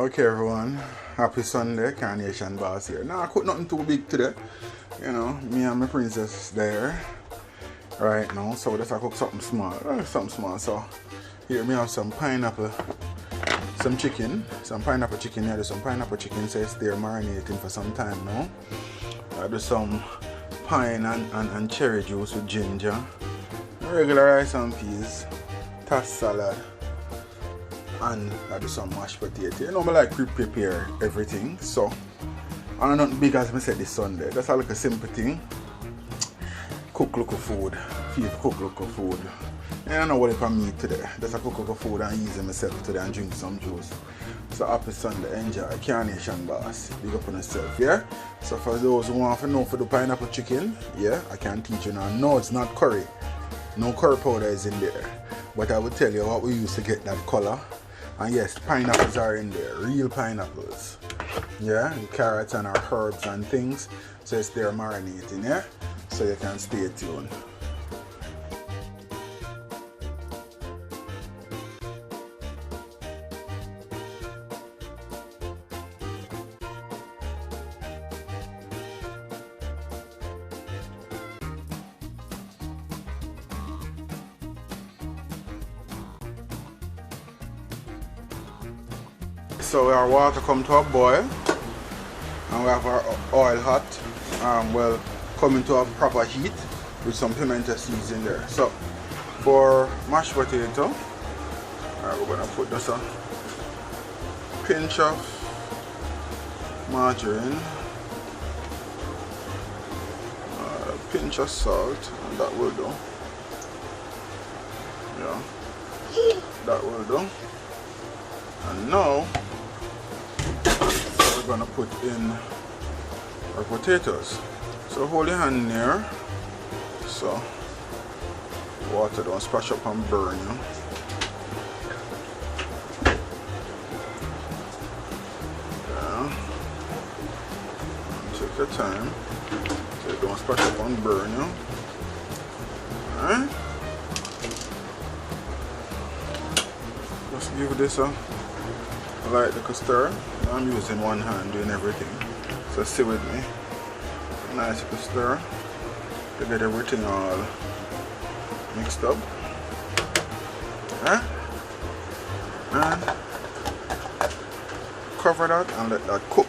Okay everyone, happy Sunday, Carnation Boss here. Now I cook nothing too big today. You know, me and my princess there right now. So let's cook something small. So here me have some pineapple, some chicken, some pineapple chicken here. There's some pineapple chicken so it's there marinating for some time now. I do some pine and cherry juice with ginger, regular rice and peas, tossed salad, and I do some mashed potato. You know, I like prepare everything. So I'm not big as I said this Sunday. That's like a simple thing. Cook local food. Cook local food. And I know what if I meat today. Just cook local food and easy myself today and drink some juice. So happy Sunday, enjoy. Carnation Boss. Big up on yourself, yeah? So for those who want to know for the pineapple chicken, yeah, I can teach you now. No, it's not curry. No curry powder is in there. But I will tell you what we use to get that color. And yes, pineapples are in there, real pineapples. Yeah, and carrots and our herbs and things. So it's there marinating, yeah? So you can stay tuned. So our water come to a boil and we have our oil hot, well, coming to a proper heat with some pimento seeds in there. So for mashed potato, we're going to put just a pinch of margarine, a pinch of salt, and that will do. Yeah, that will do. And now we're gonna put in our potatoes. So hold your hand there so water don't splash up and burn you. Yeah. And take your time so it don't splash up and burn you. Alright. Just give this a light little stir. I'm using one hand doing everything. So stay with me. Nice little stir to get everything all mixed up. Yeah? And cover that and let that cook.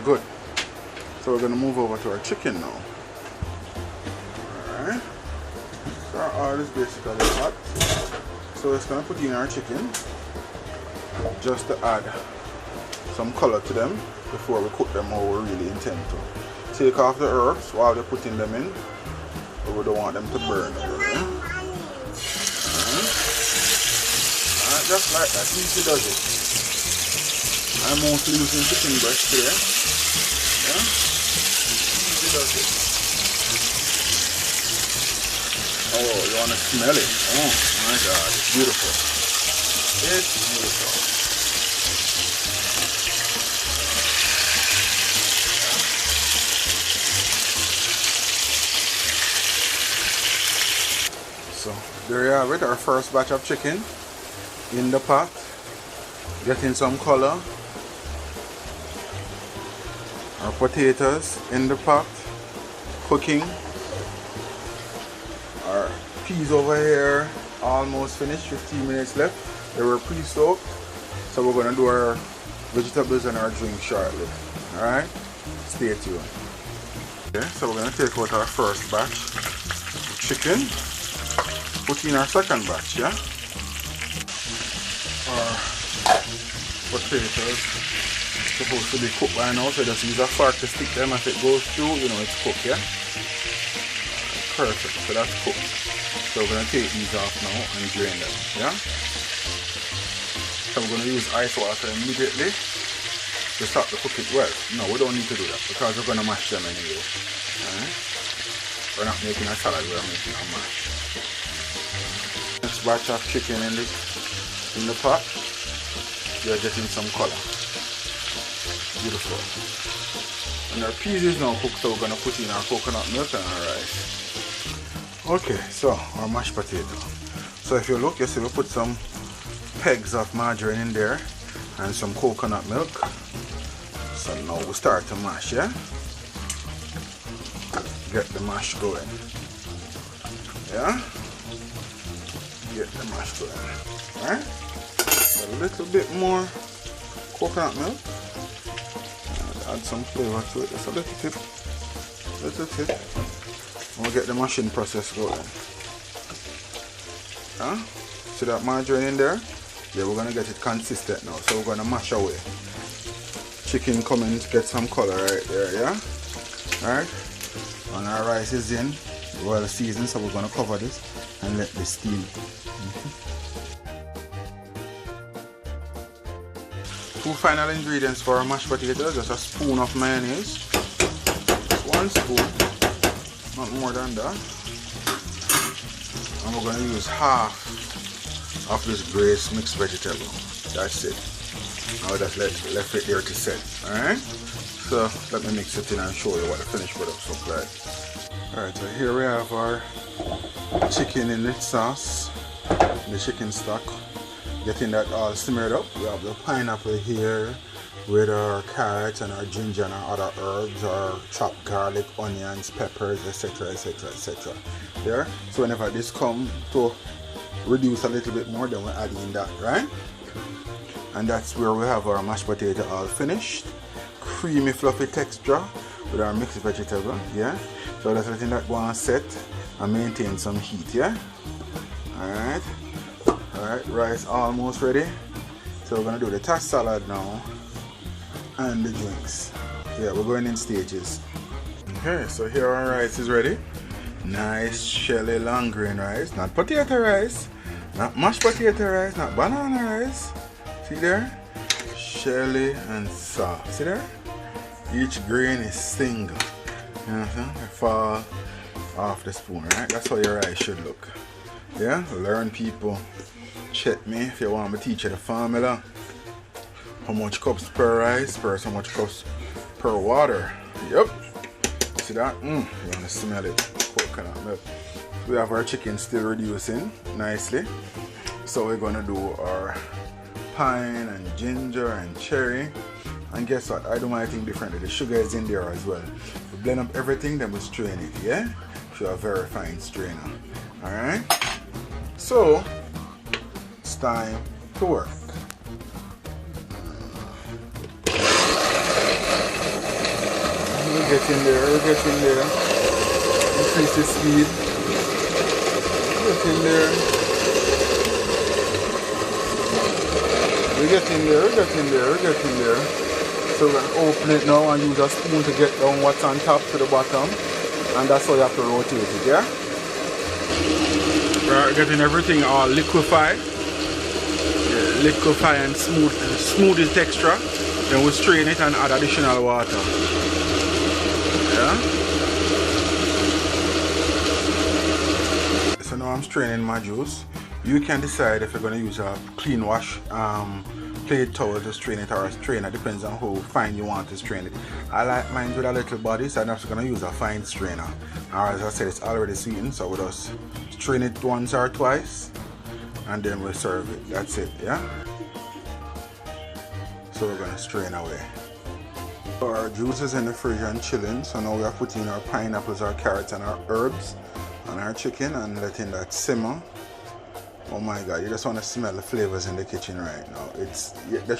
Good. So we're gonna move over to our chicken now. Alright. So our oil is basically hot. So it's gonna put in our chicken just to add some color to them before we cook them how we really intend to. Take off the herbs while we're putting them in, but we don't want them to burn. Alright, just like that, easy does it. I'm mostly using chicken breast here. Yeah? Easy does it. Oh, you want to smell it? Oh my god, it's beautiful. It's beautiful. So there you have it, our first batch of chicken in the pot, getting some color. Our potatoes in the pot, cooking. Our peas over here, almost finished, 15 minutes left. They were pre-soaked, so we're going to do our vegetables and our drink shortly. Alright, stay tuned. Okay, so we're going to take out our first batch of chicken. Put in our second batch, yeah? Our potatoes supposed to be cooked by now, so just use a fork to stick them. As it goes through, you know it's cooked, yeah? Perfect, so that's cooked. So we're going to take these off now and drain them, yeah? So we're going to use ice water immediately to start the cooking. Well, no, we don't need to do that because we're going to mash them anyway. Alright? We're not making a salad, we're making a mash. Next batch of chicken in the pot. We are getting some color. Beautiful. And our peas is now cooked, so we're going to put in our coconut milk and our rice. Okay, so our mashed potato. So if you look, you see we put some pegs of margarine in there. and some coconut milk. So now we start to mash, yeah? Get the mash going. Yeah? Get the mash going. Alright? A little bit more coconut milk. And add some flavor to it. Just a little tip. Little tip. And we'll get the mashing process going. Huh? See that margarine in there? Yeah, we're gonna get it consistent now. So we're gonna mash away. Chicken coming to get some color right there, yeah? Alright? And our rice is in, well seasoned, so we're gonna cover this and let this steam. Two final ingredients for our mashed potatoes, just a spoon of mayonnaise. Just 1 spoon, not more than that. And we're gonna use half of this braised mixed vegetable. That's it. Now just left it there to set. Alright? So let me mix it in and show you what the finished product looks like. Alright, so here we have our chicken in the sauce, the chicken stock. Getting that all simmered up. We have the pineapple here with our carrots and our ginger and our other herbs, our chopped garlic, onions, peppers, etc, etc, etc. There. So whenever this comes to reduce a little bit more, then we're adding that, right? And that's where we have our mashed potato all finished. Creamy fluffy texture with our mixed vegetable, yeah? So let's letting that go and set and maintain some heat, yeah? Alright. Alright, rice almost ready. So we're gonna do the tossed salad now and the drinks. Yeah, we're going in stages. Okay, so here our rice is ready. Nice shelly long grain rice, not potato rice, not mashed potato rice, not banana rice. See there? Shelly and soft. See there? Each grain is single. You know what I'm saying? They fall off the spoon, right? That's how your rice should look. Yeah? Learn, people. Check me if you want me to teach you the formula. How much cups per rice versus how much cups per water. Yep. See that? You want to smell it. Coconut milk. We have our chicken still reducing nicely. So we're going to do our pine and ginger and cherry. And guess what? I do my thing differently. The sugar is in there as well. We blend up everything, then we strain it, yeah? Through a very fine strainer. Alright? So, it's time to work. We'll get in there, we'll get in there. Increase the speed. Get in there. We get in there, we get in there, we get in there. So we're going to open it now and use a spoon to get down what's on top to the bottom. And that's how you have to rotate it, yeah? We're getting everything all liquefied. Yeah, liquefy and smooth the texture. Then we strain it and add additional water. Yeah? So now I'm straining my juice. You can decide if you're going to use a clean wash plate towel to strain it or a strainer. Depends on how fine you want to strain it. I like mine with a little body, so I'm just going to use a fine strainer. Or as I said, it's already sweetened, so we'll just strain it once or twice and then we'll serve it. That's it, yeah? So we're going to strain away. So our juice is in the fridge and chilling, so now we are putting our pineapples, our carrots and our herbs on our chicken and letting that simmer. Oh my God, you just want to smell the flavors in the kitchen right now. They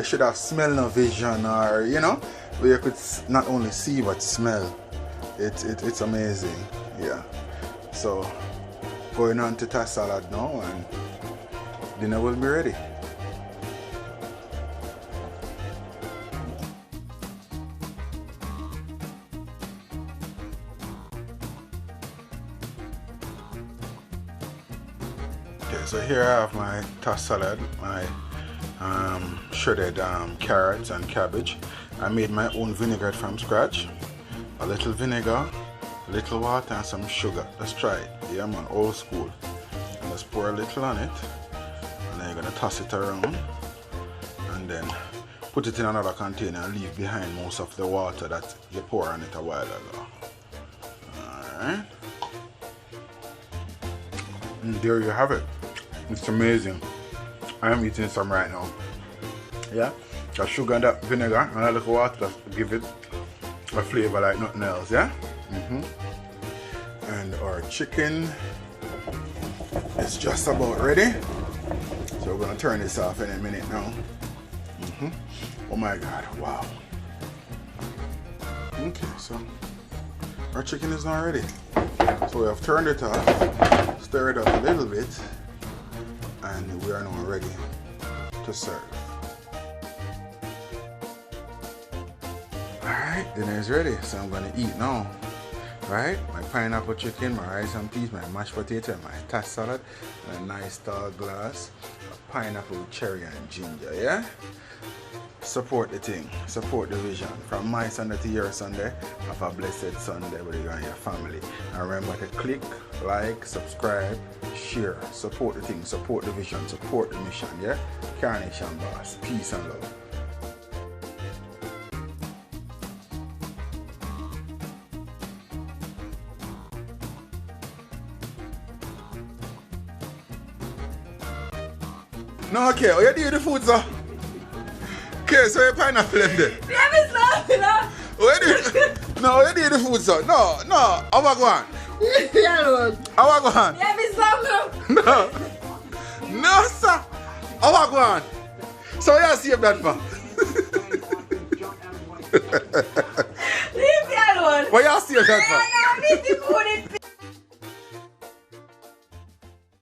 should have smell vision, or you know, where you could not only see but smell. It's amazing. Yeah. So going on to tossed salad now and dinner will be ready. Okay, so here I have my tossed salad, my shredded carrots and cabbage. I made my own vinaigrette from scratch. A little vinegar, a little water and some sugar. Let's try it. Yeah man, old school. And just pour a little on it. And then you're gonna toss it around. And then put it in another container and leave behind most of the water that you pour on it a while ago. Alright. And there you have it. It's amazing. I am eating some right now. Yeah, the sugar and that vinegar and a little water to give it a flavor like nothing else. Yeah. And our chicken is just about ready. So we're gonna turn this off in a minute now. Oh my God! Wow. Okay, so our chicken is now ready. So we have turned it off, stir it up a little bit, and we are now ready to serve. Alright, dinner is ready, so I'm gonna eat now. Right? My pineapple chicken, my rice and peas, my mashed potato, and my tash salad, and a nice tall glass of pineapple with cherry and ginger, yeah? Support the thing, support the vision. From my Sunday to your Sunday, have a blessed Sunday with you and your family. And remember to click, like, subscribe, share, support the thing, support the vision, support the mission, yeah? Carnation Boss, peace and love. No, okay, what you do with the food, sir? Okay, so your pineapple in there. Yeah, Miss Love, you know. What do you, no, what do you do with the food, sir? No, how about go on? Yeah, Lord. How about go on? Yeah, Miss Love, No, sir. How about go on? So what you save that for? Leave me alone. What you save that for? Yeah, no, leave the food in